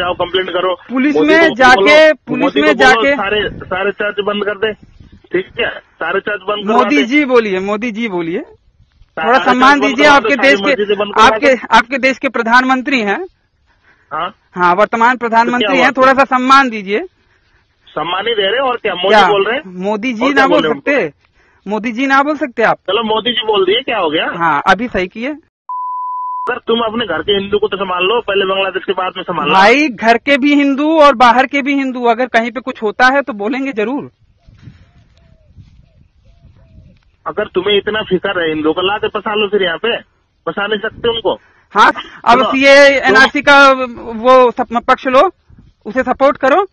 जाओ कंप्लेंट करो, पुलिस में जाके सारे चर्च बंद कर दे, ठीक है, सारे चर्च बंद। मोदी जी बोलिए, थोड़ा सम्मान दीजिए। आपके देश के प्रधानमंत्री हैं। हाँ, वर्तमान प्रधानमंत्री हैं, थोड़ा सा सम्मान दीजिए। सम्मान ही दे रहे हैं और क्या? मोदी बोल रहे हैं। मोदी जी ना बोल सकते? मोदी जी ना बोल सकते आप? चलो मोदी जी बोल दिए, क्या हो गया? हाँ, अभी सही किए। अगर तुम अपने घर के हिंदू को तो संभाल लो, पहले बांग्लादेश के बाद में संभाल लो। भाई, घर के भी हिंदू और बाहर के भी हिंदू, अगर कहीं पे कुछ होता है तो बोलेंगे जरूर। अगर तुम्हें इतना फिक्र है हिंदू को, ला के फंसा लो, फिर यहाँ पे फंसा नहीं सकते उनको। हाँ, अब सीए एनआरसी का वो पक्ष लो, उसे सपोर्ट करो,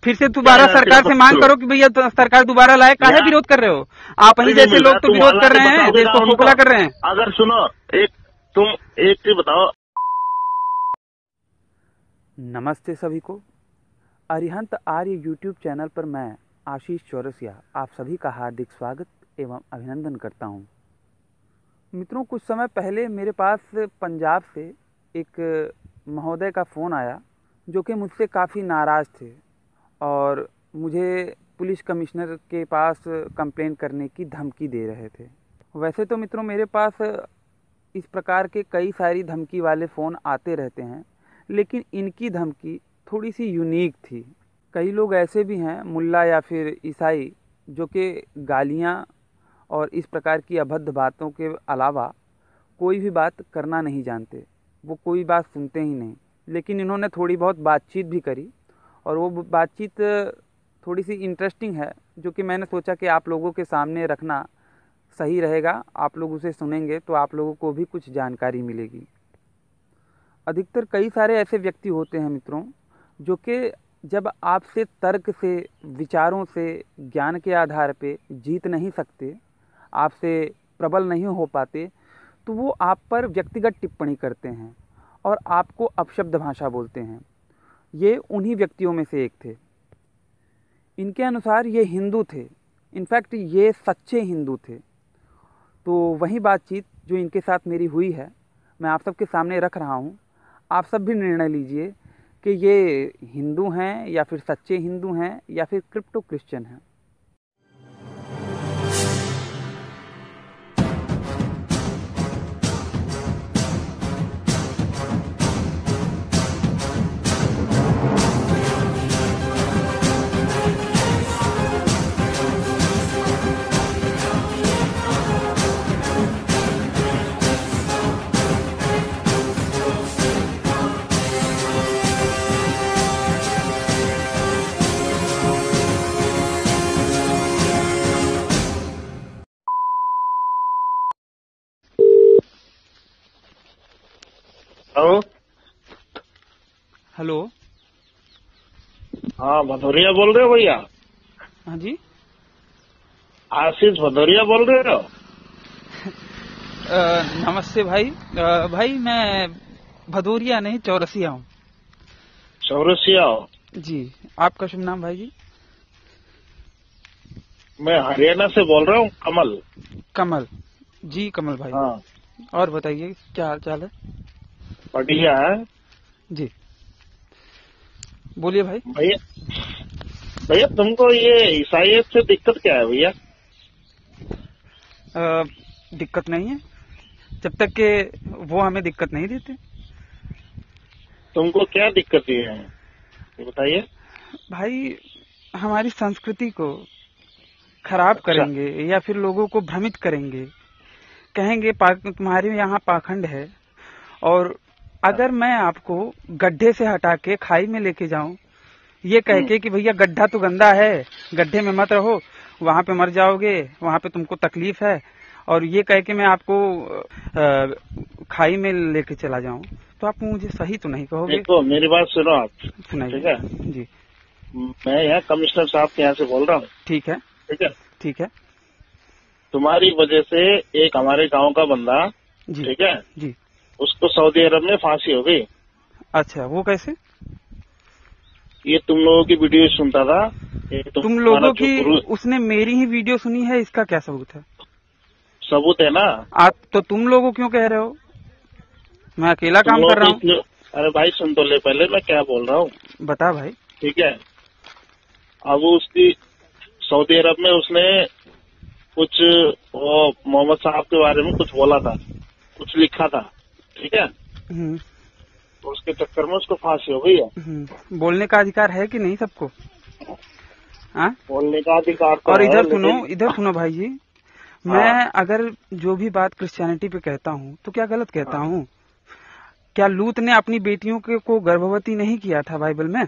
फिर से दोबारा सरकार से मांग करो कि भैया सरकार दोबारा लाए। काहे विरोध कर रहे हो आप? ही जैसे लोग तो विरोध कर रहे हैं, देश को खोखला कर रहे हैं। अगर सुनो, तुम एक चीज बताओ। नमस्ते सभी को, अरिहंत आर्य यूट्यूब चैनल पर मैं आशीष चौरसिया आप सभी का हार्दिक स्वागत एवं अभिनंदन करता हूं। मित्रों, कुछ समय पहले मेरे पास पंजाब से एक महोदय का फ़ोन आया जो कि मुझसे काफ़ी नाराज़ थे और मुझे पुलिस कमिश्नर के पास कंप्लेंट करने की धमकी दे रहे थे। वैसे तो मित्रों, मेरे पास इस प्रकार के कई सारी धमकी वाले फ़ोन आते रहते हैं, लेकिन इनकी धमकी थोड़ी सी यूनिक थी। कई लोग ऐसे भी हैं, मुल्ला या फिर ईसाई, जो कि गालियाँ और इस प्रकार की अभद्र बातों के अलावा कोई भी बात करना नहीं जानते। वो कोई बात सुनते ही नहीं। लेकिन इन्होंने थोड़ी बहुत बातचीत भी करी और वो बातचीत थोड़ी सी इंटरेस्टिंग है, जो कि मैंने सोचा कि आप लोगों के सामने रखना सही रहेगा। आप लोग उसे सुनेंगे तो आप लोगों को भी कुछ जानकारी मिलेगी। अधिकतर कई सारे ऐसे व्यक्ति होते हैं मित्रों, जो कि जब आपसे तर्क से, विचारों से, ज्ञान के आधार पे जीत नहीं सकते, आपसे प्रबल नहीं हो पाते, तो वो आप पर व्यक्तिगत टिप्पणी करते हैं और आपको अपशब्द भाषा बोलते हैं। ये उन्हीं व्यक्तियों में से एक थे। इनके अनुसार ये हिंदू थे, इनफैक्ट ये सच्चे हिंदू थे। तो वही बातचीत जो इनके साथ मेरी हुई है, मैं आप सबके सामने रख रहा हूँ। आप सब भी निर्णय लीजिए कि ये हिंदू हैं या फिर सच्चे हिंदू हैं या फिर क्रिप्टो क्रिश्चियन हैं। हेलो। हाँ, भदौरिया बोल रहे हो भैया? हाँ जी, आशीष भदौरिया बोल रहे हो? नमस्ते भाई। भाई, मैं भदौरिया नहीं, चौरसिया हूँ। चौरसिया हो जी। आपका शुभ नाम भाई जी? मैं हरियाणा से बोल रहा हूँ, कमल। कमल जी, कमल भाई। हाँ। और बताइए, क्या हाल चाल है? बढ़िया है जी, बोलिए भाई। भैया तुमको ये ईसाईयत से दिक्कत क्या है भैया? दिक्कत नहीं है, जब तक के वो हमें दिक्कत नहीं देते। तुमको क्या दिक्कत है ये बताइए भाई। हमारी संस्कृति को खराब करेंगे या फिर लोगों को भ्रमित करेंगे, कहेंगे तुम्हारे यहाँ पाखंड है। और अगर मैं आपको गड्ढे से हटा के खाई में लेके जाऊं, ये कह के कि भैया गड्ढा तो गंदा है, गड्ढे में मत रहो, वहां पे मर जाओगे, वहां पे तुमको तकलीफ है, और ये कह के मैं आपको खाई में लेके चला जाऊं, तो आप मुझे सही तो नहीं कहोगे? देखो, मेरी बात सुनो आप। सुनाइए। ठीक है जी। मैं यहाँ कमिश्नर साहब के यहाँ से बोल रहा हूँ। ठीक है, ठीक है, ठीक है। तुम्हारी वजह से एक हमारे गांव का बंदा, ठीक है जी, उसको सऊदी अरब में फांसी हो गई। अच्छा, वो कैसे? ये तुम लोगों की वीडियो सुनता था। तुम लोगों की? उसने मेरी ही वीडियो सुनी है, इसका क्या सबूत है? सबूत है ना। आप तो तुम लोगों क्यों कह रहे हो? मैं अकेला काम कर रहा हूँ। अरे भाई सुन तो ले, पहले मैं क्या बोल रहा हूँ। बता भाई। ठीक है, अब उसकी सऊदी अरब में उसने कुछ वो मोहम्मद साहब के बारे में कुछ बोला था, कुछ लिखा था। ठीक है, तो उसके चक्कर में उसको फांसी हो गई है। बोलने का अधिकार है कि नहीं सबको? हाँ, बोलने का अधिकार तो और है, इधर सुनो भाई जी, मैं अगर जो भी बात क्रिश्चियनिटी पे कहता हूँ तो क्या गलत कहता हूँ? क्या लूत ने अपनी बेटियों को गर्भवती नहीं किया था बाइबल में?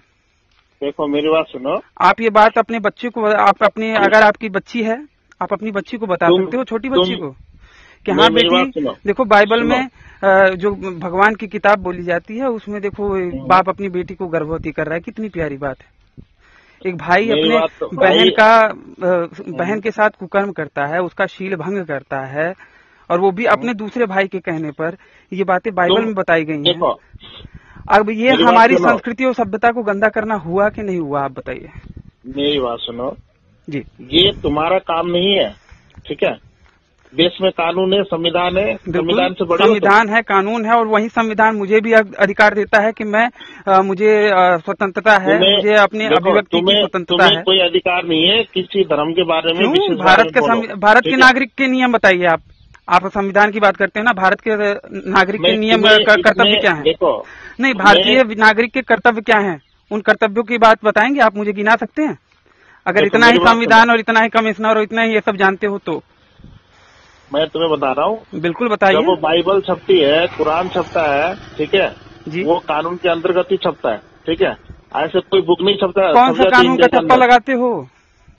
देखो मेरी बात सुनो, आप ये बात अपने बच्चे को, आप अपने, अगर आपकी बच्ची है, आप अपनी बच्ची को बता सकते हो, छोटी बच्ची को, कि हाँ बेटी देखो बाइबल में जो भगवान की किताब बोली जाती है उसमें देखो बाप अपनी बेटी को गर्भवती कर रहा है। कितनी प्यारी बात है। एक भाई अपने बहन के साथ कुकर्म करता है, उसका शील भंग करता है, और वो भी अपने दूसरे भाई के कहने पर। ये बातें बाइबल में बताई गई हैं। अब ये हमारी संस्कृति और सभ्यता को गंदा करना हुआ कि नहीं हुआ, आप बताइए। मेरी बात सुनो जी, ये तुम्हारा काम नहीं है। ठीक है, देश में कानून है, संविधान है, संविधान से बड़ा संविधान है, कानून है, और वही संविधान मुझे भी अधिकार देता है कि मैं मुझे स्वतंत्रता है, मुझे अपने अभिव्यक्ति की स्वतंत्रता है। कोई अधिकार नहीं है किसी धर्म के बारे में। भारत के नागरिक के नियम बताइए। आप संविधान की बात करते हैं ना, भारत के नागरिक के नियम कर्तव्य क्या है? देखो नहीं, भारतीय नागरिक के कर्तव्य क्या है, उन कर्तव्यों की बात बताएंगे? आप मुझे गिना सकते हैं? अगर इतना ही संविधान और इतना ही कमिश्नर और इतना ही ये सब जानते हो तो मैं तुम्हें बता रहा हूँ। बिल्कुल बताइए। जब वो बाइबल छपती है, कुरान छपता है, ठीक है जी, वो कानून के अंतर्गत ही छपता है। ठीक है, ऐसे कोई बुक नहीं छपता। कौन सा कानून का ठप्पा लगाते हो?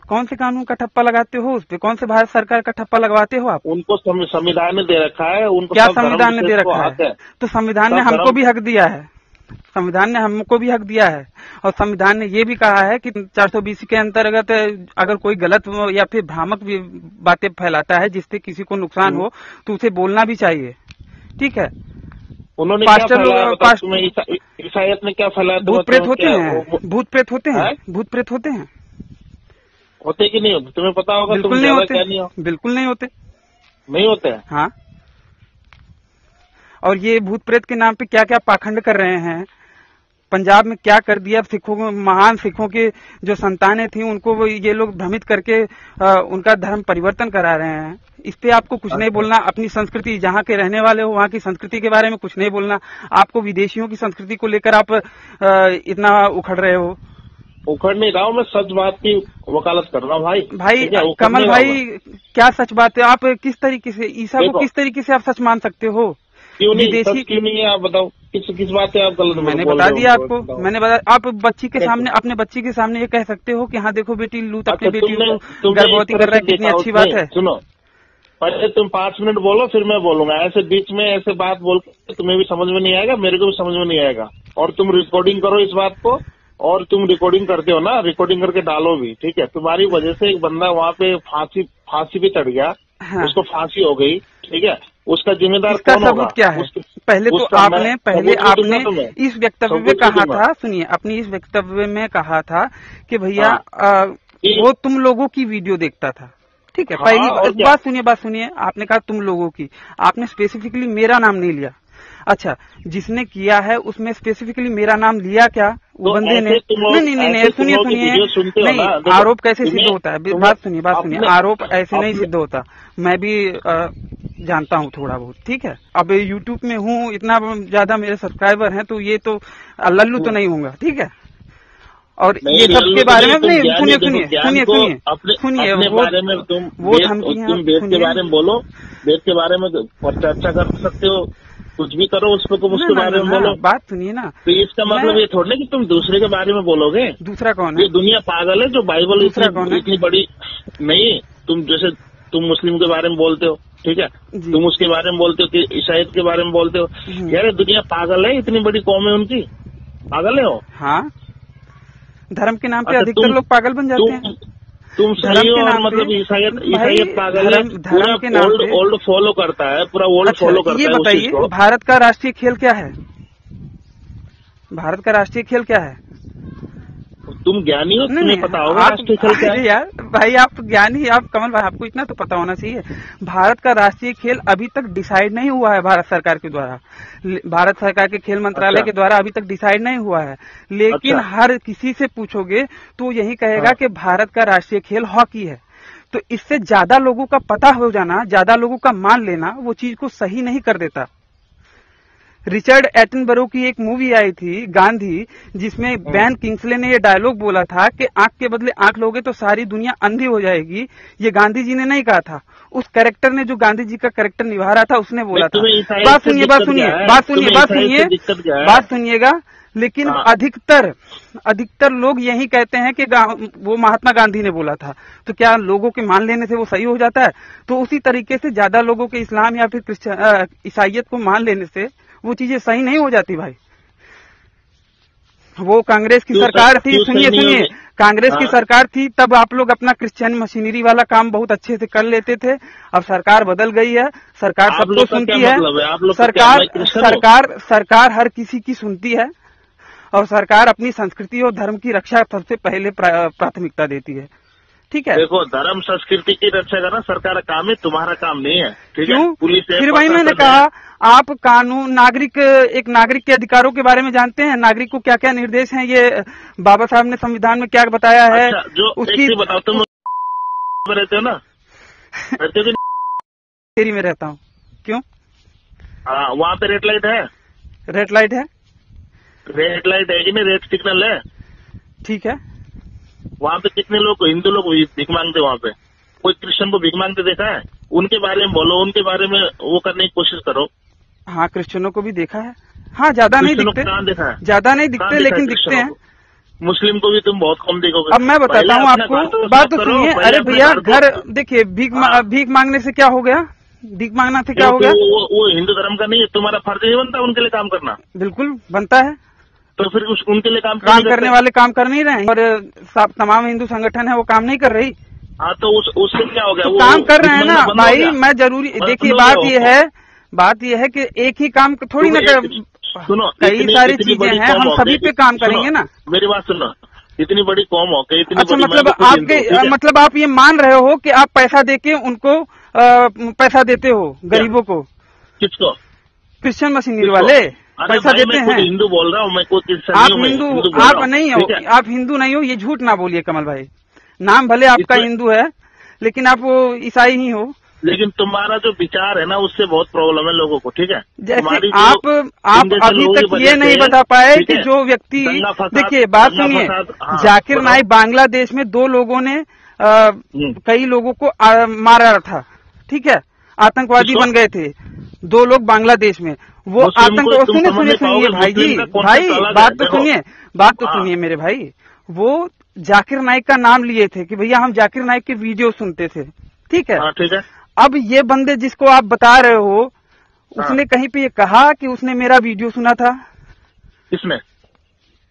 कौन से कानून का ठप्पा लगाते हो? उस पे कौन से भारत सरकार का ठप्पा लगवाते हो आप? उनको संविधान ने दे रखा है। उनको क्या संविधान ने दे रखा है? तो संविधान ने हमको भी हक दिया है। संविधान ने हमको भी हक दिया है, और संविधान ने ये भी कहा है कि 420 के अंतर्गत अगर कोई गलत या फिर भ्रामक बातें फैलाता है जिससे किसी को नुकसान हो तो उसे बोलना भी चाहिए। ठीक है, उन्होंने ईसाइयत ने क्या फैलाया? भूत प्रेत होते हैं, भूत प्रेत होते हैं, भूत प्रेत होते हैं। होते कि नहीं होते तुम्हें पता होगा? बिल्कुल नहीं होते, बिल्कुल नहीं होते, नहीं होते हैं। हाँ, और ये भूत प्रेत के नाम पे क्या क्या पाखंड कर रहे हैं। पंजाब में क्या कर दिया, सिखों को, महान सिखों के जो संतानें थी उनको ये लोग भ्रमित करके उनका धर्म परिवर्तन करा रहे हैं। इस पे आपको कुछ नहीं बोलना। अपनी संस्कृति, जहाँ के रहने वाले हो वहाँ की संस्कृति के बारे में कुछ नहीं बोलना। आपको विदेशियों की संस्कृति को लेकर आप इतना उखड़ रहे हो। उखड़ नहीं रहा हूँ, मैं सच बात की वकालत कर रहा हूँ भाई। कमल भाई, क्या सच बात है? आप किस तरीके से ईसा को किस तरीके से आप सच मान सकते हो? क्यों नहीं, सच क्यों नहीं है? आप बताओ किस बात है आप गलत? मैंने बता दिया आपको, मैंने बता। आप बच्ची के सामने, अपने बच्ची के सामने ये कह सकते हो कि हाँ देखो बेटी, लूत अपनी बेटी को गर्भवती कर रहा है, कितनी अच्छी बात है। सुनो, पहले तुम 5 मिनट बोलो फिर मैं बोलूंगा। ऐसे बीच में ऐसे बात बोल के तुम्हें भी समझ में नहीं आएगा, मेरे को भी समझ में नहीं आएगा। और तुम रिकॉर्डिंग करो इस बात को, और तुम रिकॉर्डिंग करते हो ना, रिकॉर्डिंग करके डालो भी। ठीक है, तुम्हारी वजह से एक बंदा वहाँ पे फांसी भी चढ़ गया। हाँ। उसको फांसी हो गई। ठीक है, उसका जिम्मेदार कौन होगा? सबूत क्या है? पहले तो आपने इस वक्तव्य में कहा था, सुनिए, अपनी इस वक्तव्य में कहा था कि भैया वो तुम लोगों की वीडियो देखता था। ठीक है, पहली बात सुनिए, आपने कहा तुम लोगों की, आपने स्पेसिफिकली मेरा नाम नहीं लिया। अच्छा, जिसने किया है उसमें स्पेसिफिकली मेरा नाम लिया क्या? वो बंदे ने नहीं, सुनिए, नहीं, आरोप कैसे सिद्ध होता है? बात सुनिए, आरोप ऐसे नहीं सिद्ध होता। मैं भी जानता हूँ थोड़ा बहुत। ठीक है, अब यूट्यूब में हूँ, इतना ज्यादा मेरे सब्सक्राइबर हैं, तो ये तो लल्लू तो नहीं होगा। ठीक है, और ये सब के बारे में नहीं, सुनिए, वो वेद के बारे में बोलो, वेद के बारे में चर्चा कर सकते हो, कुछ भी करो उसको उसके बारे में बोलो। बात सुनिए ना, तो इसका मतलब ये थोड़ा कि तुम दूसरे के बारे में बोलोगे। दूसरा कौन है? ये दुनिया पागल है जो बाइबल इतनी बड़ी नहीं। तुम जैसे तुम मुस्लिम के बारे में बोलते हो, ठीक है, तुम उसके बारे में बोलते हो कि ईसाइयत के बारे में बोलते हो। यार दुनिया पागल है, इतनी बड़ी कौम है उनकी, पागल है हो। हाँ, धर्म के नाम पे अधिकतर लोग पागल बन जाते हैं। तुम सही हो, मतलब ईसाइयत पागल है, धर्म के नाम पे ओल्ड फॉलो करता है, पूरा ओल्ड फॉलो करता है। ये बताइए, भारत का राष्ट्रीय खेल क्या है? भारत का राष्ट्रीय खेल क्या है? तुम ज्ञानी हो, तुम्हें पता होगा राष्ट्रीय खेल क्या है। यार भाई आप ज्ञानी, आप कमल भाई, आपको इतना तो पता होना चाहिए, भारत का राष्ट्रीय खेल अभी तक डिसाइड नहीं हुआ है भारत सरकार के द्वारा, भारत सरकार के खेल मंत्रालय के द्वारा अभी तक डिसाइड नहीं हुआ है। लेकिन हर किसी से पूछोगे तो यही कहेगा कि भारत का राष्ट्रीय खेल हॉकी है। तो इससे ज्यादा लोगों का पता हो जाना, ज्यादा लोगों का मान लेना वो चीज को सही नहीं कर देता। रिचर्ड एटनबरो की एक मूवी आई थी गांधी, जिसमें बैन किंग्सले ने ये डायलॉग बोला था कि आंख के बदले आंख लोगे तो सारी दुनिया अंधी हो जाएगी। ये गांधी जी ने नहीं कहा था, उस कैरेक्टर ने, जो गांधी जी का कैरेक्टर निभा रहा था, उसने बोला था। बात सुनिएगा। लेकिन अधिकतर लोग यही कहते हैं कि वो महात्मा गांधी ने बोला था, तो क्या लोगों के मान लेने से वो सही हो जाता है? तो उसी तरीके से ज्यादा लोगों के इस्लाम या फिर ईसाइयत को मान लेने से वो चीजें सही नहीं हो जाती भाई। वो कांग्रेस की सरकार थी, सुनिए, कांग्रेस की सरकार थी, तब आप लोग अपना क्रिश्चियन मशीनरी वाला काम बहुत अच्छे से कर लेते थे। अब सरकार बदल गई है, सरकार सबको सुनती है, सरकार हर किसी की सुनती है, और सरकार अपनी संस्कृति और धर्म की रक्षा सबसे पहले प्राथमिकता देती है। ठीक है, देखो, धर्म संस्कृति की रक्षा करना सरकार का काम है, तुम्हारा काम नहीं है। ठीक है, पुलिस फिर वही मैंने कहा, आप कानून, एक नागरिक के अधिकारों के बारे में जानते हैं? नागरिक को क्या क्या निर्देश हैं, ये बाबा साहब ने संविधान में क्या बताया है? अच्छा, जो उसकी बताओ, तुम रहते हो ना? रहते हो? तेरी में रहता हूँ। क्यों? वहाँ पे रेड लाइट है? रेड लाइट है? रेड लाइट है कि नहीं? रेड सिग्नल है? ठीक है। वहाँ पे कितने लोग, हिंदू लोग भीख मांगते? वहाँ पे कोई क्रिश्चियन को भीख मांगते देखा है? उनके बारे में बोलो, उनके बारे में वो करने की कोशिश करो। हाँ, क्रिश्चियनों को भी देखा है। हाँ, ज्यादा नहीं दिखते, ज्यादा नहीं दिखते, लेकिन दिखते हैं। मुस्लिम को भी तुम बहुत कम देखोगे। अब मैं बताता हूँ आपको, बात तो सुनिए। अरे भैया, घर देखिए, भीख मांगने से क्या हो गया? भीख मांगना से क्या हो गया? वो हिंदू धर्म का नहीं है, तुम्हारा फर्ज नहीं बनता उनके लिए काम करना? बिल्कुल बनता है। तो फिर उनके लिए काम करने वाले काम कर नहीं रहे, और तमाम हिंदू संगठन है वो काम नहीं कर रही। हाँ, तो उससे क्या हो गया? तो काम कर रहे हैं ना भाई। मैं जरूरी, देखिए, बात ये है कि एक ही काम थोड़ी ना कर, सुनो, कई सारी चीजें हैं, हम सभी पे काम करेंगे ना। मेरी बात सुनो, इतनी बड़ी कौम हो के इतनी। अच्छा, मतलब आप ये मान रहे हो कि आप पैसा देके उनको पैसा देते हो गरीबों को? किसको? क्रिश्चियन मशीनरी वाले पैसा देते हैं। हिंदू बोल रहा हूँ मैं, कोई क्रिश्चियन आप हिंदू, आप नहीं हो, आप हिंदू नहीं हो, ये झूठ ना बोलिए कमल भाई। नाम भले आपका हिंदू है, लेकिन आप वो ईसाई ही हो। लेकिन तुम्हारा जो विचार है ना, उससे बहुत प्रॉब्लम है लोगों को। ठीक है, जैसे आप अभी तक ये नहीं बता पाए कि जो व्यक्ति, देखिए बात सुनिए, जाकिर नाइक बांग्लादेश में 2 लोगों ने कई लोगों को मारा था। ठीक है, आतंकवादी बन गए थे 2 लोग बांग्लादेश में। वो आतंक, सुनिए भाई जी, भाई बात तो सुनिए मेरे भाई। वो जाकिर नाइक का नाम लिए थे कि भैया हम जाकिर नाइक के वीडियो सुनते थे। ठीक है, ठीक है। अब ये बंदे जिसको आप बता रहे हो, उसने कहीं पे ये कहा कि उसने मेरा वीडियो सुना था? किसने?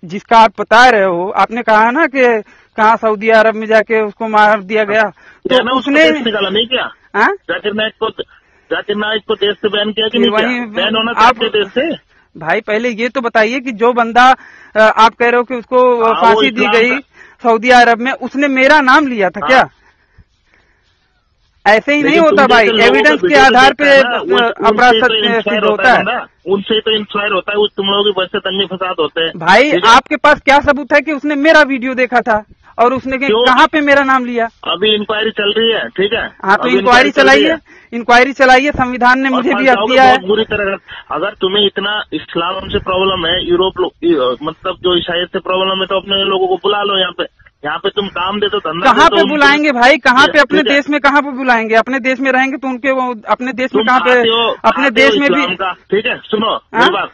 जिसका आप बता रहे हो, आपने कहा ना कि कहाँ सऊदी अरब में जाके उसको मार दिया गया, तो उसने निकाला नहीं क्या? जाकिर नाइक को देश से बैन किया कि नहीं? बैन होना चाहिए देश से। भाई पहले ये तो बताइए कि जो बंदा आप कह रहे हो कि उसको फांसी दी गई सऊदी अरब में, उसने मेरा नाम लिया था क्या? ऐसे ही नहीं होता भाई, एविडेंस के आधार पे अपराध सिद्ध होता है। उनसे तो इंस्पायर होता है, तुम लोगों की वजह से दंगे फसाद होते हैं। भाई आपके पास क्या सबूत है कि उसने मेरा वीडियो देखा था और उसने कहाँ पे मेरा नाम लिया? अभी इंक्वायरी चल रही है। ठीक है, हाँ, तो इंक्वायरी चलाइए, संविधान ने मुझे भी हक दिया है। बुरी तरह, अगर तुम्हें इतना इस्लाम से प्रॉब्लम है, यूरोप मतलब जो ईसाइयत से प्रॉब्लम है, तो अपने लोगों को बुला लो यहाँ पे तुम काम दे दो, धंधा। कहाँ पे बुलाएंगे भाई? कहाँ पे? अपने देश में कहाँ पे बुलाएंगे? अपने देश में रहेंगे तो उनके अपने देश में कहाँ पे? अपने देश में भी। ठीक है, सुनो मेरी बात,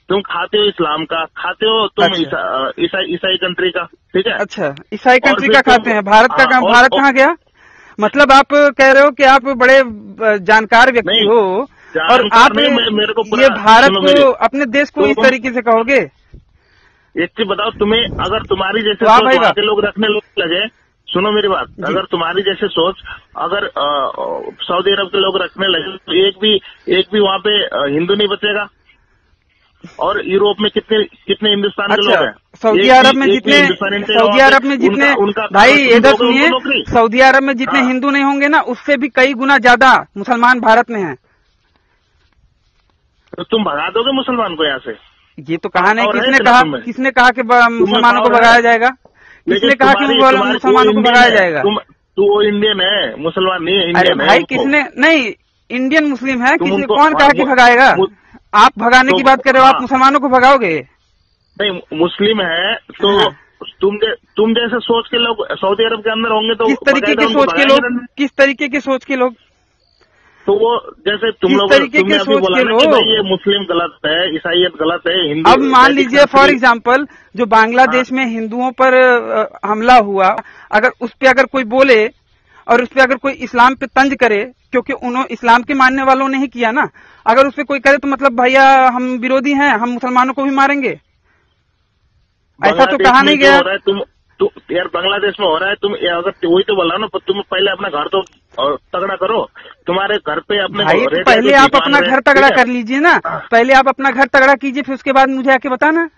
तुम खाते हो इस्लाम का, खाते हो तुम ईसाई कंट्री का। ठीक है, अच्छा, ईसाई कंट्री का खाते हैं, भारत का काम? भारत कहाँ गया? मतलब आप कह रहे हो कि आप बड़े जानकार व्यक्ति हो और आप मेरे को ये भारत को, अपने देश को इस तरीके से कहोगे? एक चीज बताओ, तुम्हें अगर तुम्हारी जैसे सोच वहाँ के लोग रखने लगे, सुनो मेरी बात, अगर तुम्हारी जैसे सोच अगर सऊदी अरब के लोग रखने लगे, तो एक भी वहाँ पे हिंदू नहीं बचेगा। और यूरोप में कितने कितने हिंदुस्तान के लोग हैं? सऊदी अरब में जितने भाई इधर सुनिए, सऊदी अरब में जितने हिंदू नहीं होंगे ना, उससे भी कई गुना ज्यादा मुसलमान भारत में हैं। तो तुम भगा दोगे मुसलमान को यहाँ से? ये तो कहा नहीं, किसने कहा कि मुसलमानों को भगाया जाएगा? किसने कहा कि मुसलमानों को भगाया जाएगा? तू वो इंडियन है, मुसलमान नहीं है, इंडियन है भाई। किसने नहीं, इंडियन मुस्लिम है, कौन कहा कि भगाएगा? आप भगाने की बात कर रहे हो, आप मुसलमानों को भगाओगे? नहीं, मुस्लिम है तो तुम जैसे सोच के लोग सऊदी अरब के अंदर होंगे तो किस तरीके के सोच के लोग, किस तरीके के सोच के लोग? तो वो जैसे तुम लोग तुमने अभी बोला ना कि भाई ये मुस्लिम गलत है, ईसाईयत गलत है, हिंदू। अब मान लीजिए फॉर एग्जांपल जो बांग्लादेश में हिंदुओं पर हमला हुआ, अगर उस पे अगर कोई बोले और उस पे अगर कोई इस्लाम पे तंज करे, क्योंकि उन्होंने इस्लाम के मानने वालों ने ही किया ना, अगर उस पे कोई करे तो मतलब भैया हम विरोधी हैं, हम मुसलमानों को भी मारेंगे, ऐसा तो कहा नहीं गया। यार बांग्लादेश में हो रहा है, तुम अगर वही तो बोला ना, तुम पहले अपना घर तो तगड़ा करो। तुम्हारे घर पे अपने भाई तो पहले आप अपना घर तगड़ा कर लीजिए ना, पहले आप अपना घर तगड़ा कीजिए, फिर उसके बाद मुझे आके बताना,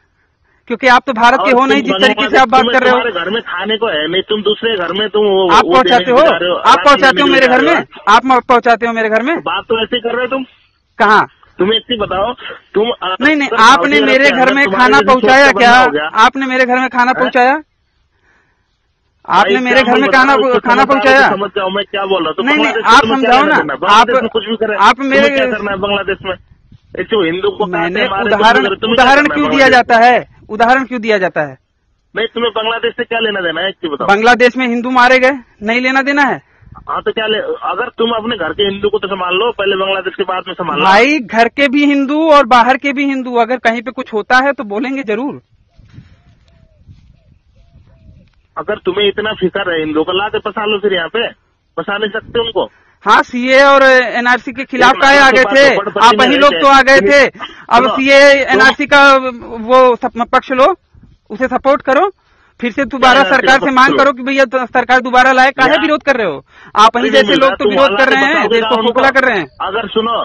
क्योंकि आप तो भारत के हो नहीं जिस तरीके से आप बात कर रहे हो। तुम्हारे घर में खाने को है नहीं, तुम दूसरे घर में तुम आप पहुंचाते हो, आप पहुंचाते हो मेरे घर में, आप पहुंचाते हो मेरे घर में। बात तो ऐसे कर रहे हो तुम। कहाँ? तुम एक चीज बताओ, तुम नहीं, आपने मेरे घर में खाना पहुंचाया क्या? आपने मेरे घर में खाना पहुंचाया? आपने मेरे घर में खाना पहुंचाया? समझ जाओ मैं क्या बोल रहा हूँ। नहीं, आप समझाओ ना। आप कुछ भी करें, आप मेरे क्या करना है बांग्लादेश में? एक तो हिंदू को मैंने उदाहरण क्यों दिया जाता है? उदाहरण क्यों दिया जाता है? नहीं, तुम्हें बांग्लादेश से क्या लेना देना है, एक चीज बताओ। बांग्लादेश में हिंदू मारे गए, नहीं लेना देना है? हाँ तो क्या अगर तुम अपने घर के हिंदू को तो संभाल लो, पहले बांग्लादेश के बाद में संभाल लो। भाई घर के भी हिंदू और बाहर के भी हिंदू, अगर कहीं पे कुछ होता है तो बोलेंगे जरूर। अगर तुम्हें इतना फिक्र है हिंदू को, ला के फंसा लो, फिर यहाँ पे फंसा नहीं सकते उनको। हाँ, सीए और एनआरसी के खिलाफ काहे आ गए थे? आप वही लोग तो आ गए थे। अब सीए एनआरसी का वो पक्ष लो, उसे सपोर्ट करो, फिर से दोबारा सरकार से मांग करो कि भैया सरकार दोबारा लाए। काहे विरोध कर रहे हो? आप वही जैसे लोग तो विरोध कर रहे हैं, देश को खोखला कर रहे हैं। अगर सुनो,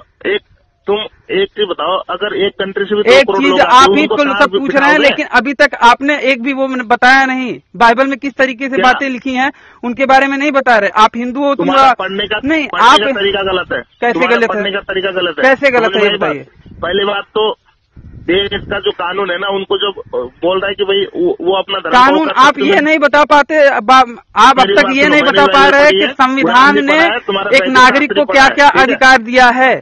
तुम एक चीज बताओ, अगर एक कंट्री से भी एक चीज आप ही को सब पूछ रहे हैं, लेकिन अभी तक आपने एक भी वो बताया नहीं। बाइबल में किस तरीके से बातें लिखी हैं उनके बारे में नहीं बता रहे। आप हिंदू हो, तुम्हारा पढ़ने का नहीं, आप तरीका गलत है। कैसे गलत है? पढ़ने का तरीका गलत है। कैसे गलत है ये बताइए। पहली बात तो देश का जो कानून है ना, उनको जो बोल रहा है कि भाई वो अपना कानून, आप ये नहीं बता पाते, आप अब तक ये नहीं बता पा रहे कि संविधान ने एक नागरिक को क्या क्या अधिकार दिया है।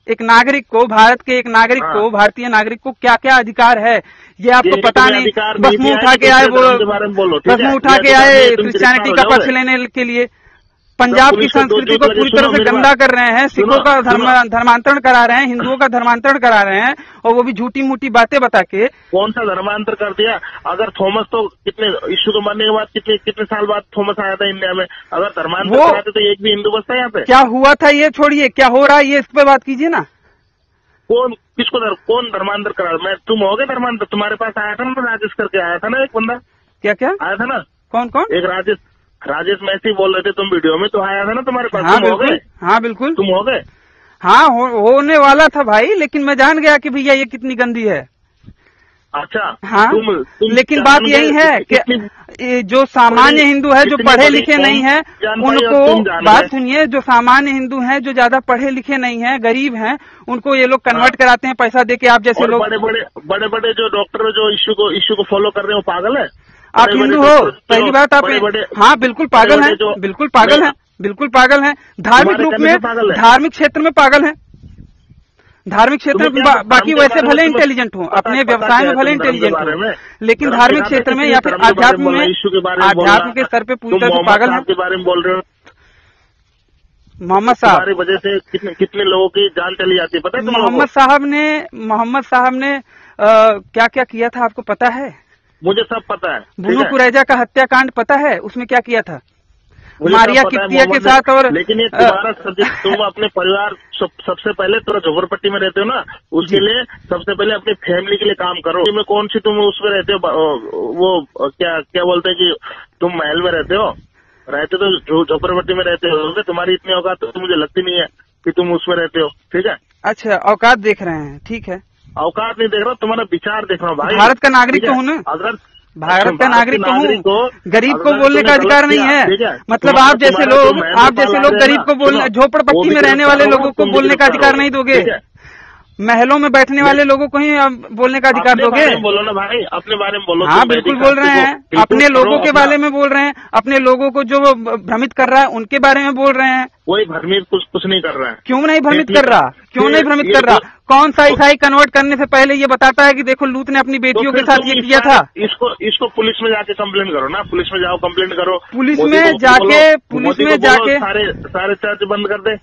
एक नागरिक को, भारत के एक नागरिक को, भारतीय नागरिक को क्या क्या अधिकार है, ये आपको पता नहीं। बस मुंह उठा के आए क्रिश्चियनिटी का पक्ष लेने के लिए। पंजाब की संस्कृति को पूरी तरह से गंदा कर रहे हैं, सिखों का धर्मांतरण करा रहे हैं, हिंदुओं का धर्मांतरण करा रहे हैं, और वो भी झूठी मूठी बातें बता के। कौन सा धर्मांतर कर दिया? अगर थॉमस तो कितने इश्यू को मरने के बाद कितने साल बाद थॉमस आया था इंडिया में, अगर धर्मांतर कराते तो एक भी हिंदू बचता है यहाँ पे? क्या हुआ था ये छोड़िए, क्या हो रहा है ये, इस पे बात कीजिए ना। कौन धर्मांतर करा? मैं तुम हो गए धर्मांतर? तुम्हारे पास आया था ना, राजेश करके आया था ना एक बंदा। क्या आया था ना? कौन? एक राजेश मैसी बोल रहे थे तुम वीडियो में, तो आया था ना तुम्हारे पास? हाँ बिल्कुल, हाँ बिल्कुल तुम हो गए। हाँ होने वाला था भाई, लेकिन मैं जान गया कि भैया ये कितनी गंदी है। अच्छा हाँ, लेकिन बात यही है कि जो सामान्य हिंदू है, जो पढ़े लिखे नहीं है, उनको बात सुनिए, जो सामान्य हिंदू हैं, जो ज्यादा पढ़े लिखे नहीं है, गरीब हैं, उनको ये लोग कन्वर्ट कराते हैं पैसा देके। आप जैसे लोग बड़े बड़े जो डॉक्टर जो इश्यू को फॉलो कर रहे हैं, वो पागल है। आप हिंदू हो, पहली बात आप, हाँ बिल्कुल पागल हैं, बिल्कुल पागल हैं, बिल्कुल पागल हैं। धार्मिक रूप में, धार्मिक क्षेत्र में पागल हैं, धार्मिक क्षेत्र में। बाकी वैसे भले इंटेलिजेंट हो, अपने व्यवसाय में भले इंटेलिजेंट हो, लेकिन धार्मिक क्षेत्र में या फिर अध्यात्म में, अध्यात्म के स्तर पे पूरी तरह से पागल है। के बारे में बोल रहे हो मोहम्मद साहब, वजह से कितने लोगों की जान चली जाती है, पता है? मोहम्मद साहब ने क्या क्या किया था आपको पता है? मुझे सब पता है। भूनू कुरैजा का हत्याकांड पता है, उसमें क्या किया था मारिया किप्तिया के साथ? और लेकिन ये तुम्हारा तुम अपने परिवार सबसे पहले तो झोपड़पट्टी में रहते हो ना, उसके लिए सबसे पहले अपनी फैमिली के लिए काम करो। में कौन सी तुम उसमें रहते हो, वो क्या बोलते हैं कि तुम महल में रहते तो झोपड़पट्टी में रहते हो। तुम्हारी इतनी औकात तो मुझे लगती नहीं है कि तुम उसमें रहते हो। ठीक है, अच्छा औकात देख रहे हैं, ठीक है। औकात नहीं देख रहा, तुम्हारा विचार देख रहा हूँ भाई। भारत का नागरिक तो हूँ ना, अगर भारत का नागरिक तो हूँ, गरीब को बोलने का अधिकार नहीं है। मतलब आप जैसे लोग गरीब को बोलने, झोपड़पट्टी में रहने वाले लोगों को बोलने का अधिकार नहीं दोगे, महलों में बैठने वाले लोगों को ही बोलने का अधिकार दोगे? बोलो ना भाई, अपने बारे में बोलो। हाँ बिल्कुल बोल रहे हैं, अपने लोगों के बारे में बोल रहे हैं, अपने लोगों को जो भ्रमित कर रहा है उनके बारे में बोल रहे हैं। कोई भ्रमित कुछ नहीं कर रहा है। क्यों नहीं भ्रमित कर रहा? क्यों नहीं भ्रमित कर रहा? कौन सा ईसाई कन्वर्ट करने से पहले ये बताता है कि देखो लूत ने अपनी बेटियों के साथ ये किया था? इसको पुलिस में जाके कंप्लेंट करो ना, पुलिस में जाओ कंप्लेंट करो, पुलिस में जाके सारे चर्च बंद कर दे,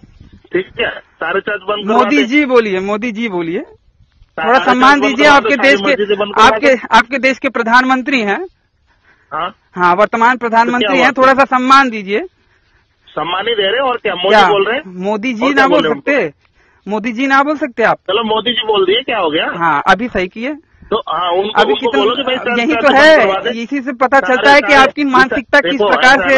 ठीक है, सारे चर्च बंद। मोदी जी बोलिए, थोड़ा सम्मान दीजिए। आपके देश के प्रधानमंत्री हैं। हाँ वर्तमान प्रधानमंत्री हैं, थोड़ा सा सम्मान दीजिए। सम्मान नहीं दे रहे और क्या मोदी बोल रहे हैं? मोदी जी ना बोल सकते, मोदी जी ना बोल सकते आप? चलो मोदी जी बोल दिए, क्या हो गया? हाँ अभी सही किए तो अभी बोलो कि भाई यही तो है, इसी से पता चलता है कि आपकी मानसिकता किस प्रकार से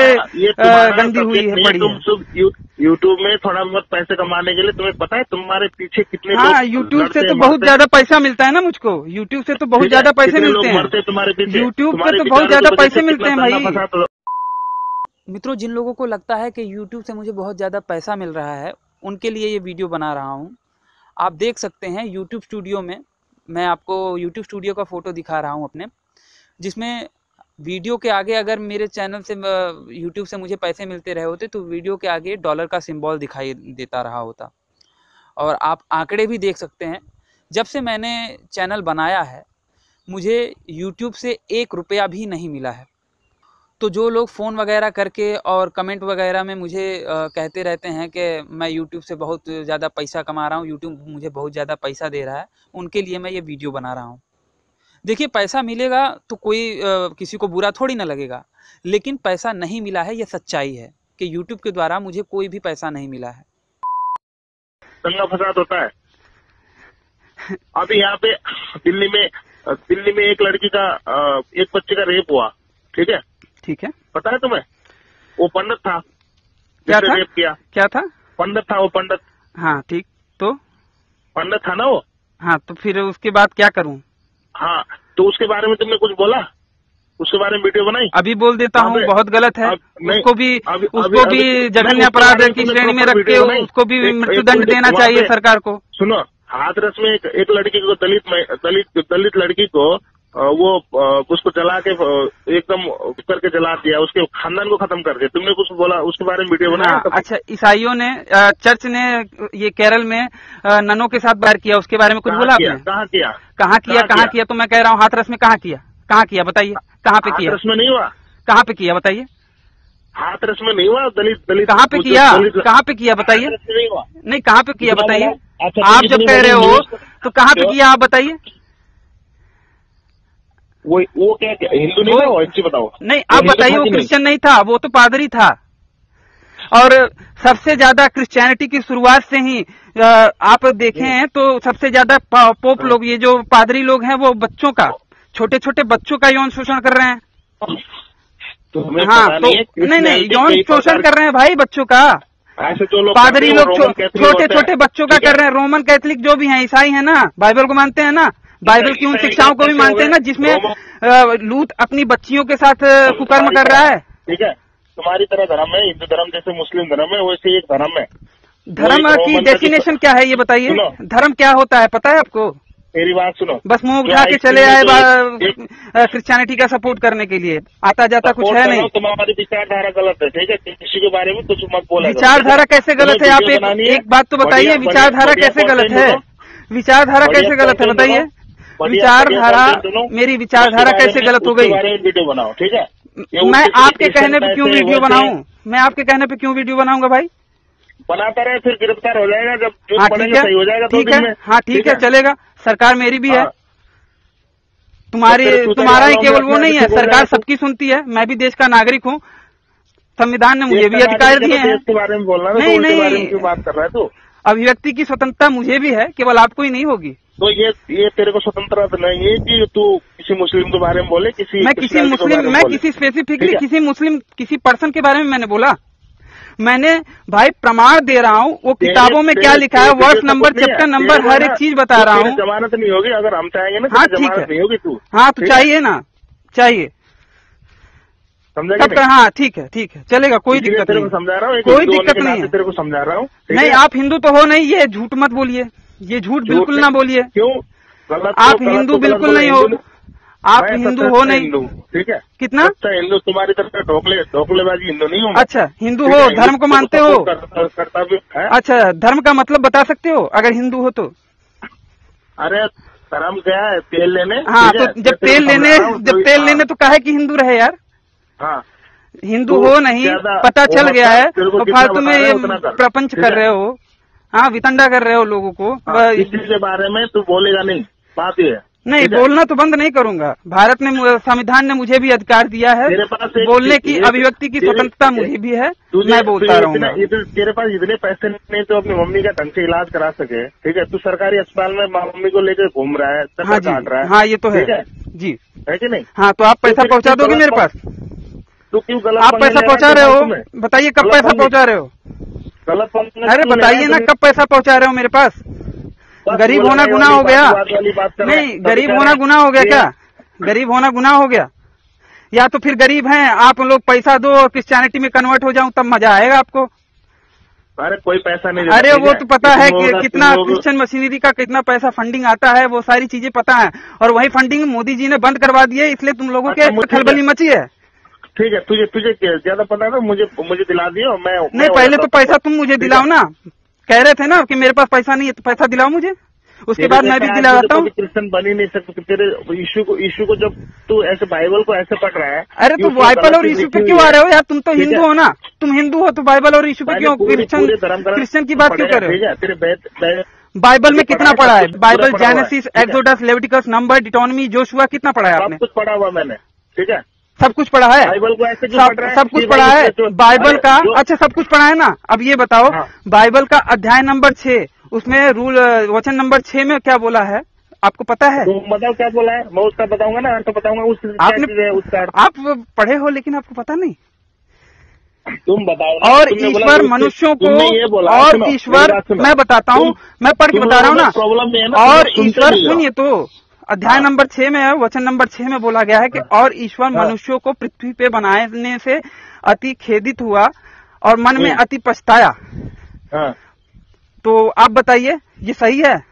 गंदी हुई है, बड़ी है। यूट्यूब में थोड़ा बहुत पैसे कमाने के लिए तुम्हें पता है तुम्हारे पीछे कितने? हाँ यूट्यूब से तो बहुत ज्यादा पैसा मिलता है ना मुझको, यूट्यूब से तो बहुत ज्यादा पैसे मिलते हैं, तुम्हारे पीछे यूट्यूब से तो बहुत ज्यादा पैसे मिलते हैं भाई। मित्रों, जिन लोगों को लगता है कि यूट्यूब से मुझे बहुत ज़्यादा पैसा मिल रहा है, उनके लिए ये वीडियो बना रहा हूँ। आप देख सकते हैं यूट्यूब स्टूडियो में, मैं आपको यूट्यूब स्टूडियो का फ़ोटो दिखा रहा हूँ अपने, जिसमें वीडियो के आगे अगर मेरे चैनल से यूट्यूब से मुझे पैसे मिलते रहे होते तो वीडियो के आगे डॉलर का सिंबल दिखाई देता रहा होता। और आप आंकड़े भी देख सकते हैं, जब से मैंने चैनल बनाया है मुझे यूट्यूब से 1 रुपया भी नहीं मिला है। तो जो लोग फ़ोन वगैरह करके और कमेंट वगैरह में मुझे कहते रहते हैं कि मैं यूट्यूब से बहुत ज़्यादा पैसा कमा रहा हूँ, यूट्यूब मुझे बहुत ज़्यादा पैसा दे रहा है, उनके लिए मैं ये वीडियो बना रहा हूँ। देखिए पैसा मिलेगा तो कोई किसी को बुरा थोड़ी ना लगेगा, लेकिन पैसा नहीं मिला है ये सच्चाई है कि यूट्यूब के द्वारा मुझे कोई भी पैसा नहीं मिला है। दंगा फसाद होता है। अभी यहाँ पे दिल्ली में एक लड़की का एक बच्चे का रेप हुआ, ठीक है, पता है तुम्हें? वो पंडित था, क्या था? रेप किया। क्या था? पंडित था वो, पंडित। हाँ ठीक, तो पंडित था ना वो। हाँ तो फिर उसके बाद क्या करूं? हाँ तो उसके बारे में तुमने कुछ बोला? उसके बारे में वीडियो बनाई? अभी बोल देता हूँ, बहुत गलत है। उसको भी जघन्य अपराध की श्रेणी में रख के उसको भी मृत्युदंड देना चाहिए सरकार को। सुनो, हाथरस में एक लड़की को, दलित लड़की को वो उसको जला के एकदम करके जला दिया, उसके खानदान को खत्म कर दिया। तुमने कुछ बोला उसके बारे में वीडियो बनाया? अच्छा, ईसाइयों ने, चर्च ने ये केरल में ननों के साथ वार किया, उसके बारे में कुछ बोला आपने? कहाँ किया? तो मैं कह रहा हूँ हाथरस में कहाँ किया बताइए, कहाँ पे किया? हाथरस में नहीं हुआ। कहाँ पे किया बताइए? हाथरस में नहीं हुआ। दलित कहाँ पे किया बताइए? नहीं, कहाँ पे किया बताइए? आप जब कह रहे हो तो कहाँ पे किया आप बताइए? वो क्या हिंदू नहीं था, अच्छी बताओ। नहीं आप बताइए, वो क्रिश्चियन नहीं था, वो तो पादरी था। और सबसे ज्यादा क्रिश्चियनिटी की शुरुआत से ही आप देखें तो सबसे ज्यादा पोप लोग, ये जो पादरी लोग हैं, वो बच्चों का, छोटे छोटे बच्चों का यौन शोषण कर रहे हैं। हाँ तो नहीं यौन शोषण कर रहे हैं भाई बच्चों का। ऐसे जो लोग पादरी लोग छोटे छोटे बच्चों का कर रहे हैं। रोमन कैथलिक जो भी हैं, ईसाई है ना, बाइबल को मानते हैं ना, बाइबल की उन शिक्षाओं को भी मानते हैं ना, जिसमें लूत अपनी बच्चियों के साथ कुकर्म कर रहा है। ठीक है, तुम्हारी तरह धर्म है, हिंदू धर्म जैसे मुस्लिम धर्म है, वैसे एक धर्म है। धर्म की डेफिनेशन क्या है ये बताइए? धर्म क्या होता है पता है आपको? मेरी बात सुनो। बस मुंह उठा के चले आए क्रिश्चियनिटी का सपोर्ट करने के लिए, आता जाता कुछ है नहीं। तुम्हारी विचारधारा गलत है, ठीक है, किसी के बारे में कुछ मत बोलो। विचारधारा कैसे गलत है? आप एक बात तो बताइए, विचारधारा कैसे गलत है? विचारधारा कैसे गलत है बताइए? विचारधारा, मेरी विचारधारा कैसे गलत हो गई? वीडियो बनाओ, ठीक है। मैं आपके कहने पे क्यों वीडियो बनाऊं? मैं आपके कहने पे क्यों वीडियो बनाऊंगा भाई? बनाता रहे, फिर गिरफ्तार हो जाएगा, जब हाँ ठीक है, हो जाएगा, ठीक है, हाँ ठीक है, चलेगा। सरकार मेरी भी है, तुम्हारा ही केवल वो नहीं है, सरकार सबकी सुनती है। मैं भी देश का नागरिक हूँ, संविधान ने मुझे भी अधिकार दिए हैं। इसके बारे में बोलना, नहीं बात कर रहा है तू। अभिव्यक्ति की स्वतंत्रता मुझे भी है, केवल आपको ही नहीं होगी। तो ये तेरे को स्वतंत्रता नहीं है कि तू किसी मुस्लिम के बारे में बोले, मैं किसी स्पेसिफिकली किसी पर्सन के बारे में मैंने बोला। मैंने भाई प्रमाण दे रहा हूँ, वो किताबों में क्या लिखा है, वर्ष नंबर, चैप्टर नंबर, हर एक चीज बता रहा हूँ। जमानत नहीं होगी अगर हम चाहेंगे ना। हाँ ठीक है, नहीं होगी तू। हाँ तो चाहिए ना, चाहिए, समझा? हाँ ठीक है, ठीक है, चलेगा, कोई दिक्कत नहीं, समझा रहा हूँ, कोई दिक्कत नहीं है, तेरे को समझा रहा हूँ। नहीं आप हिंदू तो हो नहीं, ये झूठ मत बोलिए, ये झूठ बिल्कुल ना बोलिए। क्यों? आप हिंदू बिल्कुल नहीं हो, आप हिंदू हो नहीं, ठीक है? कितना हिंदू तुम्हारी तरफ ढोकलेबाजी हिंदू नहीं हूँ। अच्छा हिंदू हो, धर्म को मानते हो? अच्छा धर्म का मतलब बता सकते हो अगर हिंदू हो तो? अरे धर्म क्या है? तेल लेने। हाँ तो जब तेल लेने तो काहे कि हिंदू रहे यार। हाँ हिंदू हो नहीं, पता चल गया है, तो फालतू में प्रपंच कर रहे हो। हाँ वितंडा कर रहे हो लोगों को। किसी के बारे में तू बोलेगा नहीं, बात ये है। नहीं बोलना तो बंद नहीं करूंगा। भारत ने, संविधान ने मुझे भी अधिकार दिया है, बोलने की, अभिव्यक्ति की स्वतंत्रता मुझे भी है, मैं बोलता रहूंगा। तेरे पास इतने पैसे नहीं तो अपनी मम्मी का ढंग से इलाज करा सके, ठीक है? तू सरकारी अस्पताल में मम्मी को लेकर घूम रहा है, हाँ काट रहा है। हाँ ये तो है जी, है कि नहीं? हाँ तो आप पैसा पहुंचा दोगे मेरे पास? तू क्यों गलत? आप पैसा पहुंचा रहे हो, बताइए कब पैसा पहुंचा रहे हो? गलत? अरे बताइए ना कब पैसा पहुंचा रहे हो मेरे पास? गरीब होना गुनाह हो गया? नहीं, गरीब होना गुनाह हो गया क्या? गरीब होना गुनाह हो गया? या तो फिर गरीब हैं आप लोग, पैसा दो और क्रिश्चियनिटी में कन्वर्ट हो जाऊं तब मजा आएगा आपको। अरे कोई पैसा नहीं। अरे वो तो पता है कि कितना क्रिश्चियन मशीनरी का कितना पैसा फंडिंग आता है, वो सारी चीजें पता है। और वही फंडिंग मोदी जी ने बंद करवा दी है, इसलिए तुम लोगों के खलबली मची है। ठीक है, तुझे ज्यादा पता है, मुझे दिला दियो। मैं नहीं, पहले तो पैसा तुम मुझे दिलाओ ना। कह रहे थे ना कि मेरे पास पैसा नहीं है, तो पैसा दिलाओ मुझे, उसके बाद मैं भी दिलाता हूँ। क्रिश्चियन बन ही नहीं सकते तेरे इशू को जब तू ऐसे बाइबल को ऐसे पढ़ रहा है। अरे तो बाइबल और इशू पे क्यों आ रहे हो यार? तुम तो हिंदू हो ना, तुम हिंदू हो तो बाइबल और इशू पे क्यों, क्रिश्चियन की बात क्यों कर रहे हो? तेरे बाइबल में कितना पढ़ा है? Bible, Genesis, Exodus, Leviticus, Number, Deuteronomy, Joshua, कितना पढ़ा है आपने? सब कुछ पढ़ा हुआ मैंने, ठीक है? सब कुछ पढ़ा है? बाइबल को ऐसे सब कुछ पढ़ा है बाइबल का? अच्छा सब कुछ पढ़ा है ना। अब ये बताओ, बाइबल का अध्याय नंबर 6, उसमें रूल वचन नंबर 6 में क्या बोला है आपको पता है? तो बताओ क्या बोला है, मैं उसका बताऊंगा ना, तो बताऊंगा। आप पढ़े हो लेकिन आपको पता नहीं। तुम बताओ। और ईश्वर मनुष्यों को, और ईश्वर, मैं बताता हूँ, मैं पढ़ के बता रहा हूँ ना। प्रॉब्लम है ना। और ईश्वर, सुनिए तो, अध्याय नंबर 6 में, वचन नंबर 6 में बोला गया है कि और ईश्वर मनुष्यों को पृथ्वी पे बनाने से अति खेदित हुआ और मन में अति पछताया। तो आप बताइए ये सही है?